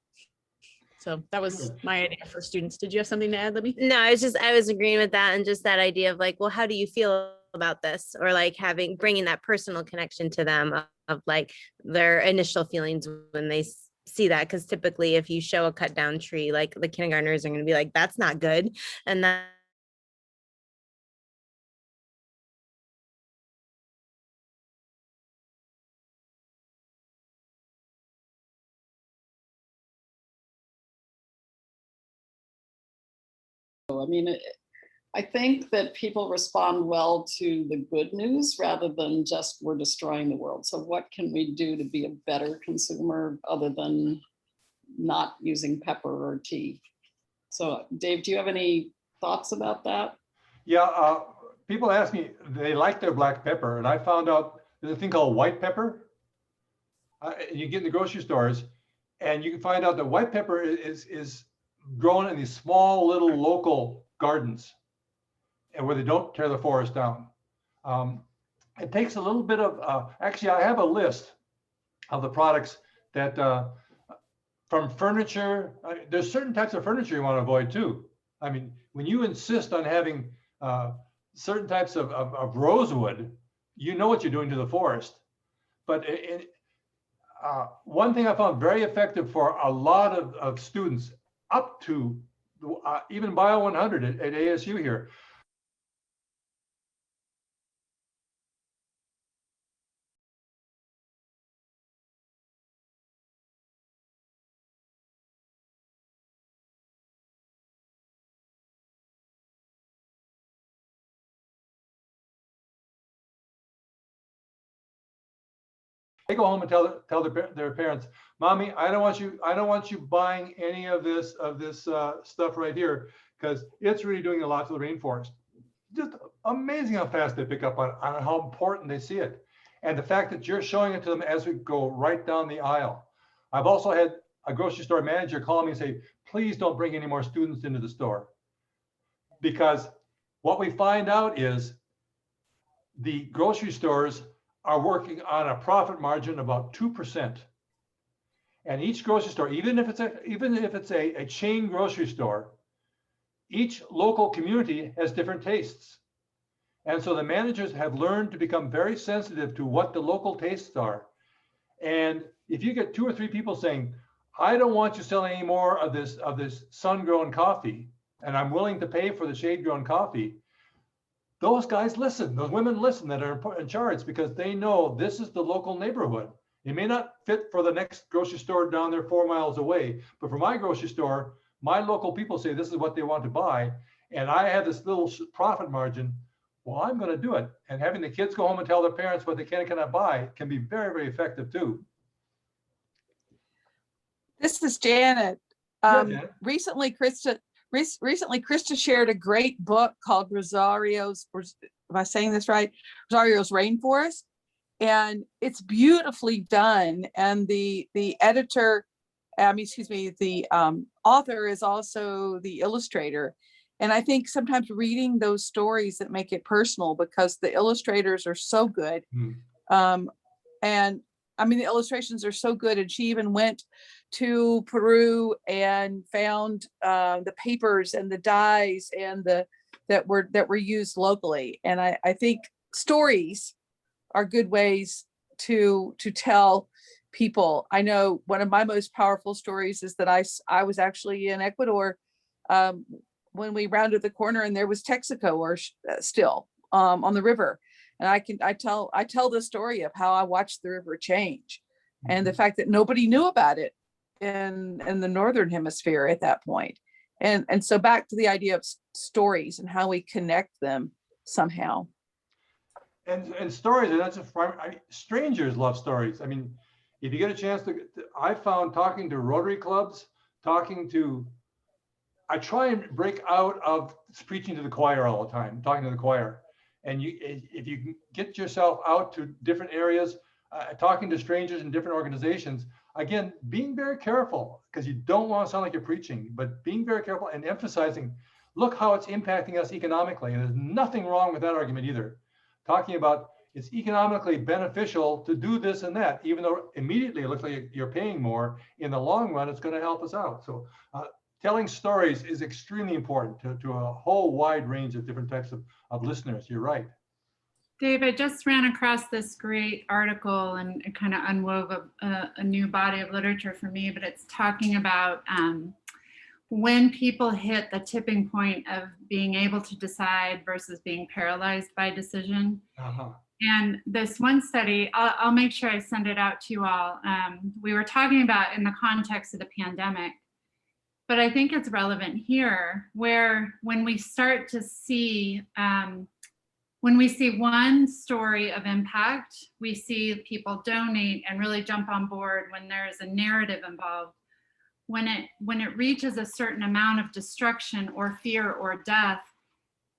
So that was my idea for students. Did you have something to add, Libby? No, I was agreeing with that, and just that idea of like, well, how do you feel about this? Or like bringing that personal connection to them of like their initial feelings when they see that. Because typically if you show a cut down tree, like the kindergartners are going to be like, that's not good. And that I mean, I think that people respond well to the good news rather than just we're destroying the world. So what can we do to be a better consumer other than not using pepper or tea? So Dave, do you have any thoughts about that? Yeah, people ask me, they like their black pepper, and I found out there's a thing called white pepper. You get in the grocery stores, and you can find out that white pepper is grown in these small little local gardens, and where they don't tear the forest down. It takes a little bit of, actually, I have a list of the products that, from furniture, there's certain types of furniture you want to avoid too. I mean, when you insist on having certain types of rosewood, you know what you're doing to the forest. But one thing I found very effective for a lot of students, up to even Bio 100 at ASU here, they go home and tell their parents, "Mommy, I don't want you buying any of this stuff right here because it's really doing a lot to the rainforest." Just amazing how fast they pick up on how important they see it, and the fact that you're showing it to them as we go right down the aisle. I've also had a grocery store manager call me and say, "Please don't bring any more students into the store," because what we find out is the grocery stores are working on a profit margin of about 2%. And each grocery store, even if it's a chain grocery store, each local community has different tastes. And so the managers have learned to become very sensitive to what the local tastes are. And if you get 2 or 3 people saying, I don't want you selling any more of this sun-grown coffee, and I'm willing to pay for the shade-grown coffee. Those guys listen, those women listen that are in charge, because they know this is the local neighborhood. It may not fit for the next grocery store down there 4 miles away, but for my grocery store, my local people say this is what they want to buy, and I have this little profit margin. Well, I'm going to do it. And having the kids go home and tell their parents what they can and cannot buy can be very, very effective too. This is Janet. Yeah, Janet. Recently, Krista shared a great book called Rosario's, am I saying this right? Rosario's Rainforest. And it's beautifully done. And the editor, the author is also the illustrator. And I think sometimes reading those stories that make it personal, because the illustrators are so good. And I mean, the illustrations are so good. And she even went to Peru and found the papers and the dyes and that were used locally. And I think stories are good ways to tell people. I know one of my most powerful stories is that I was actually in Ecuador when we rounded the corner and there was Texaco still on the river. And I tell the story of how I watched the river change and the fact that nobody knew about it in the Northern Hemisphere at that point. And so back to the idea of stories and how we connect them somehow. And stories, that's strangers love stories. I mean, if you get a chance I found talking to Rotary clubs, I try and break out of preaching to the choir all the time, talking to the choir. And if you can get yourself out to different areas, talking to strangers in different organizations, again, being very careful, because you don't want to sound like you're preaching, but being very careful and emphasizing, look how it's impacting us economically. And there's nothing wrong with that argument either. Talking about it's economically beneficial to do this and that, even though immediately it looks like you're paying more. In the long run, it's going to help us out. So telling stories is extremely important to a whole wide range of different types of listeners. You're right. Dave, I just ran across this great article and it kind of unwove a new body of literature for me, but it's talking about when people hit the tipping point of being able to decide versus being paralyzed by decision. And this one study, I'll make sure I send it out to you all. We were talking about in the context of the pandemic, but I think it's relevant here, where when we start to see, when we see one story of impact, we see people donate and really jump on board when there's a narrative involved. When it reaches a certain amount of destruction or fear or death,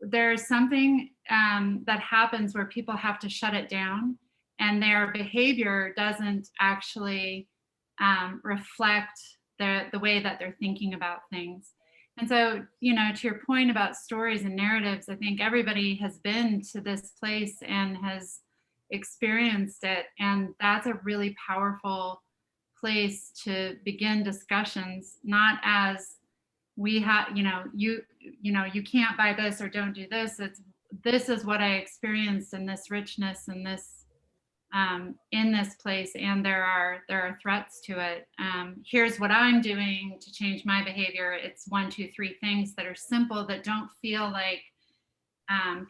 there's something that happens where people have to shut it down, and their behavior doesn't actually reflect the way that they're thinking about things. And so, to your point about stories and narratives, I think everybody has been to this place and has experienced it. And that's a really powerful place to begin discussions, not as we have, you can't buy this or don't do this. This is what I experienced in this richness and this in this place, and there are threats to it. Here's what I'm doing to change my behavior. It's 1, 2, 3 things that are simple, that don't feel like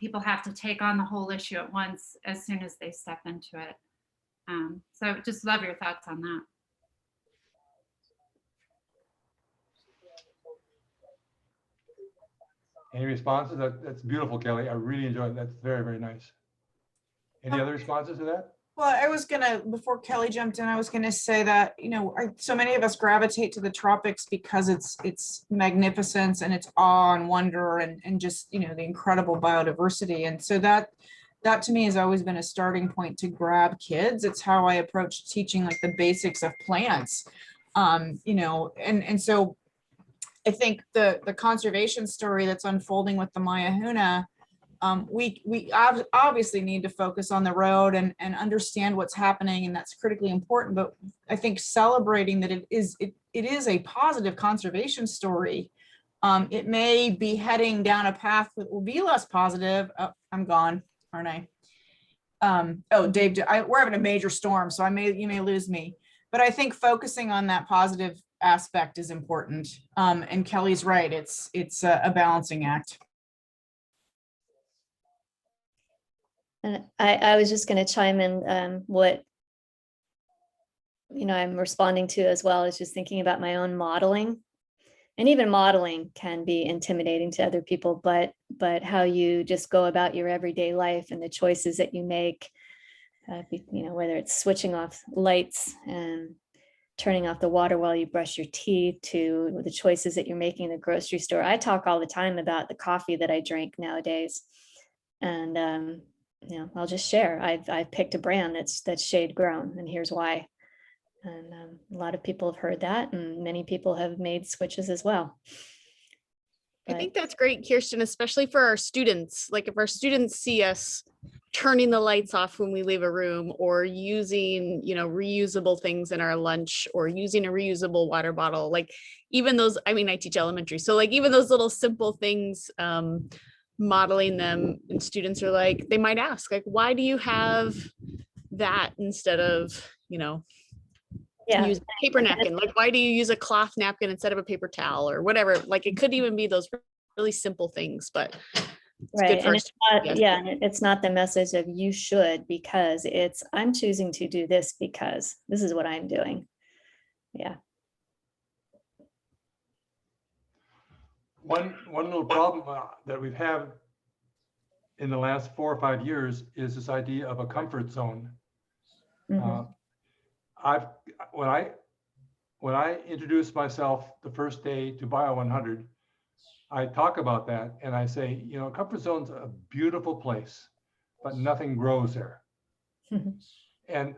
people have to take on the whole issue at once as soon as they step into it. So just love your thoughts on that. Any responses? That's beautiful, Kelly. I really enjoyed it. That's very, very nice. Any other responses to that? Well, I was before Kelly jumped in, I was gonna say that, so many of us gravitate to the tropics because it's magnificence and it's awe and wonder and just, the incredible biodiversity. And so that to me has always been a starting point to grab kids. It's how I approach teaching like the basics of plants, and so I think the conservation story that's unfolding with the Mayahuna, we obviously need to focus on the road and understand what's happening, and that's critically important. But I think celebrating that it is a positive conservation story. It may be heading down a path that will be less positive. Oh, I'm gone, aren't I? Oh, Dave, we're having a major storm, so you may lose me. But I think focusing on that positive aspect is important. And Kelly's right, it's a balancing act. And I was just going to chime in what I'm responding to as well, is just thinking about my own modeling. And even modeling can be intimidating to other people, but how you just go about your everyday life and the choices that you make, whether it's switching off lights and turning off the water while you brush your teeth, to the choices that you're making in the grocery store. I talk all the time about the coffee that I drink nowadays. And, I'll just share. I've picked a brand that's shade grown, and here's why. And a lot of people have heard that, and many people have made switches as well. I think that's great, Kirsten, especially for our students. Like if our students see us turning the lights off when we leave a room, or using, reusable things in our lunch, or using a reusable water bottle, like even those, I teach elementary. So like even those little simple things, modeling them, and students are like, they might ask, like, why do you have that instead of, use a paper napkin? Like, why do you use a cloth napkin instead of a paper towel, or whatever? Like, it could even be those really simple things, but it's right. good for And us. it's not the message of you should, because it's, I'm choosing to do this because this is what I'm doing. Yeah. One little problem that we've had in the last 4 or 5 years is this idea of a comfort zone. Mhm. When I introduce myself the first day to Bio 100, I talk about that and I say, comfort zone's a beautiful place, but nothing grows there. And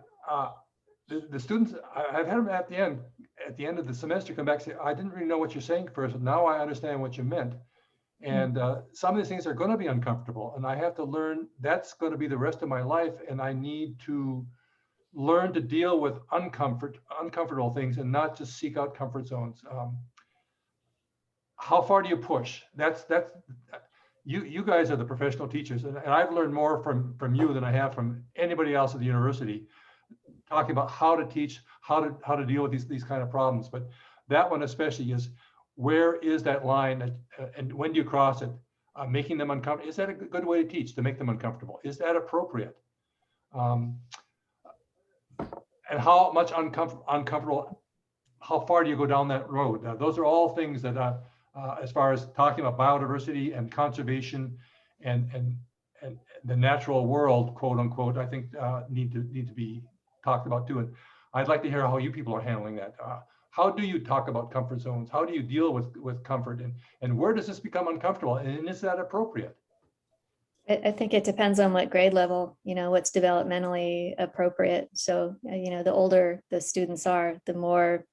the students, I've had them at the end of the semester come back and say, I didn't really know what you're saying first, but now I understand what you meant. And some of these things are going to be uncomfortable, and I have to learn that's going to be the rest of my life, and I need to learn to deal with uncomfortable things and not just seek out comfort zones. How far do you push? That's you guys are the professional teachers, and I've learned more from you than I have from anybody else at the university, talking about how to teach, how to deal with these kind of problems. But that one especially is, where is that line, and when do you cross it? Making them uncomfortable. Is that a good way to teach, to make them uncomfortable? Is that appropriate? And how much uncomfortable, how far do you go down that road? Those are all things that, as far as talking about biodiversity and conservation and the natural world, quote unquote, I think need to be talked about too. And I'd like to hear how you people are handling that. How do you talk about comfort zones? How do you deal with comfort, and where does this become uncomfortable? And is that appropriate? I think it depends on what grade level, what's developmentally appropriate. So, the older the students are, the more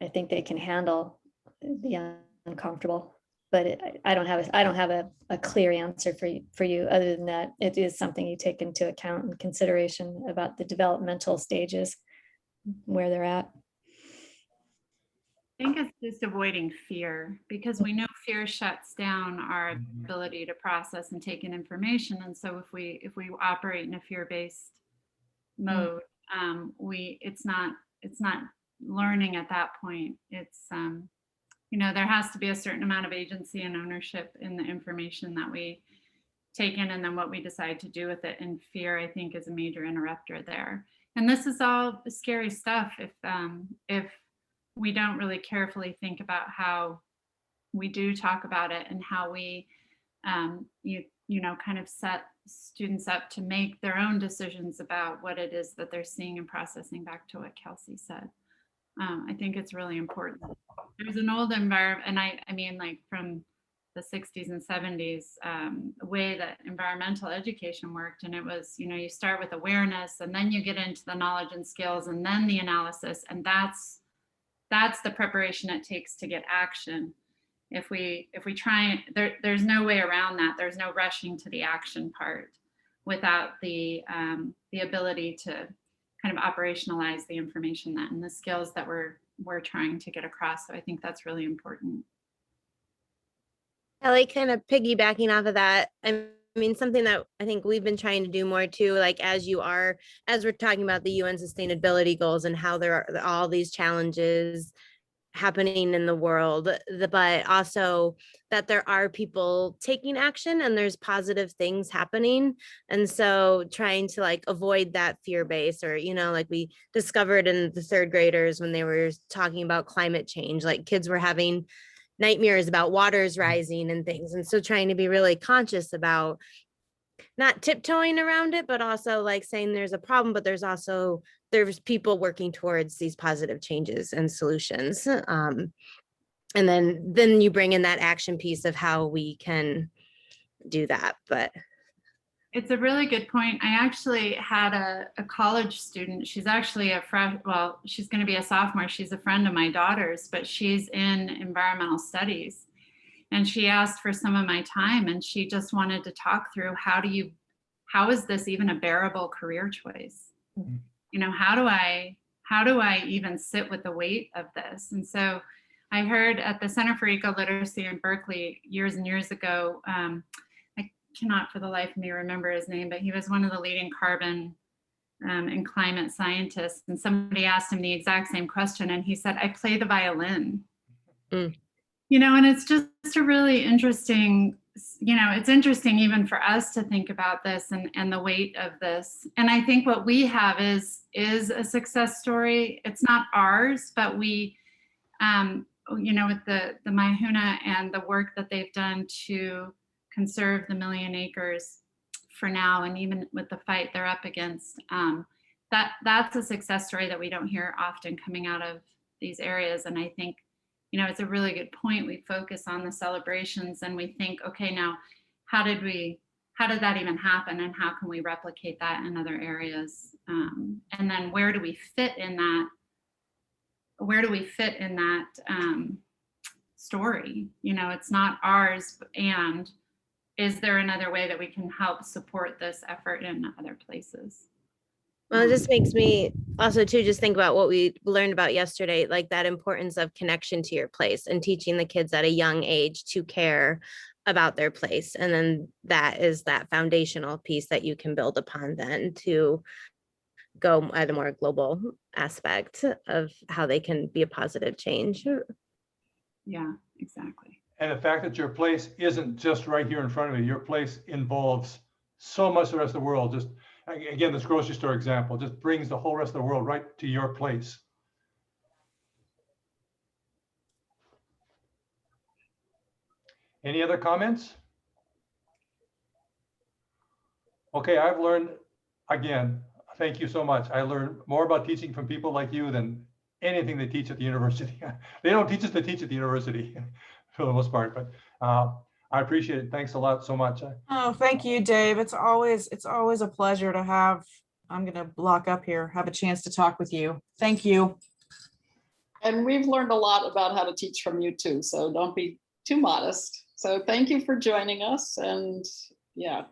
I think they can handle the uncomfortable. But I don't have a clear answer for you other than that it is something you take into account and consideration about the developmental stages, where they're at. I think it's just avoiding fear, because we know fear shuts down our ability to process and take in information. And so if we operate in a fear-based mode, it's not learning at that point. It's there has to be a certain amount of agency and ownership in the information that we take in, and then what we decide to do with it. And fear, I think, is a major interrupter there. And this is all scary stuff if we don't really carefully think about how we do talk about it, and how we kind of set students up to make their own decisions about what it is that they're seeing and processing, back to what Kelsey said. I think it's really important. There's an old environment, and I mean like from the 60s and 70s, way that environmental education worked. And it was, you start with awareness, and then you get into the knowledge and skills, and then the analysis. And that's the preparation it takes to get action. If we try, there's no way around that. There's no rushing to the action part without the ability to kind of operationalize the information and the skills that we're trying to get across. So I think that's really important. Kelly, kind of piggybacking off of that, mean, something that I think we've been trying to do more too, like as we're talking about the UN sustainability goals and how there are all these challenges happening in the world, but also that there are people taking action and there's positive things happening. And so trying to like avoid that fear base, or, like we discovered in the third graders when they were talking about climate change, like kids were having nightmares about waters rising and things. And so trying to be really conscious about not tiptoeing around it, but also like saying there's a problem, but there's people working towards these positive changes and solutions. And then you bring in that action piece of how we can do that. But it's a really good point. I actually had a college student. She's actually she's going to be a sophomore. She's a friend of my daughter's, but she's in environmental studies. And she asked for some of my time, and she just wanted to talk through how is this even a bearable career choice? How do I even sit with the weight of this? And so I heard at the Center for Eco-Literacy in Berkeley years and years ago, I cannot for the life of me remember his name, but he was one of the leading carbon and climate scientists. And somebody asked him the exact same question, and he said, I play the violin. And it's just a really interesting, it's interesting even for us to think about this and the weight of this. And I think what we have is a success story. It's not ours, but we, with the Maihuna and the work that they've done to conserve the 1 million acres for now, and even with the fight they're up against, that's a success story that we don't hear often coming out of these areas. And I think, it's a really good point. We focus on the celebrations and we think, okay, now how did that even happen, and how can we replicate that in other areas? And then where do we fit in that? Story? It's not ours, and is there another way that we can help support this effort in other places? Well, it just makes me also too just think about what we learned about yesterday, like that importance of connection to your place and teaching the kids at a young age to care about their place. And then that is that foundational piece that you can build upon then to go at a more global aspect of how they can be a positive change. Yeah, exactly. And the fact that your place isn't just right here in front of you, your place involves so much of the rest of the world. Just again, this grocery store example just brings the whole rest of the world right to your place. Any other comments? Okay, I've learned, again, thank you so much. I learned more about teaching from people like you than anything they teach at the university. They don't teach us to teach at the university for the most part, but I appreciate it. Thanks a lot so much. Oh, thank you, Dave. It's always a pleasure to have, I'm going to block up here, have a chance to talk with you. Thank you. And we've learned a lot about how to teach from you too, so don't be too modest. So thank you for joining us, and yeah.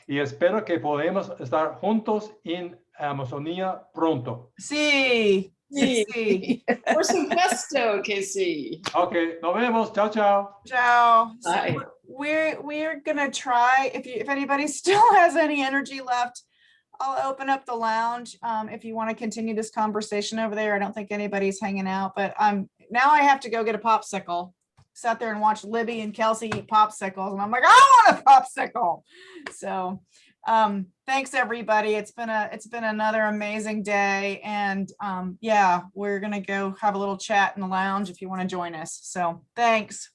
Y espero que podamos estar juntos en Amazonía pronto. Sí. Sí. Por supuesto que sí. Okay, nos vemos. Ciao, ciao. Ciao. Bye. So we're gonna try, if anybody still has any energy left, I'll open up the lounge if you want to continue this conversation over there. I don't think anybody's hanging out, but now I have to go get a popsicle. Sat there and watched Libby and Kelsey eat popsicles, and I'm like, I want a popsicle. So thanks everybody. It's been another amazing day, and yeah, we're gonna go have a little chat in the lounge if you want to join us. So thanks.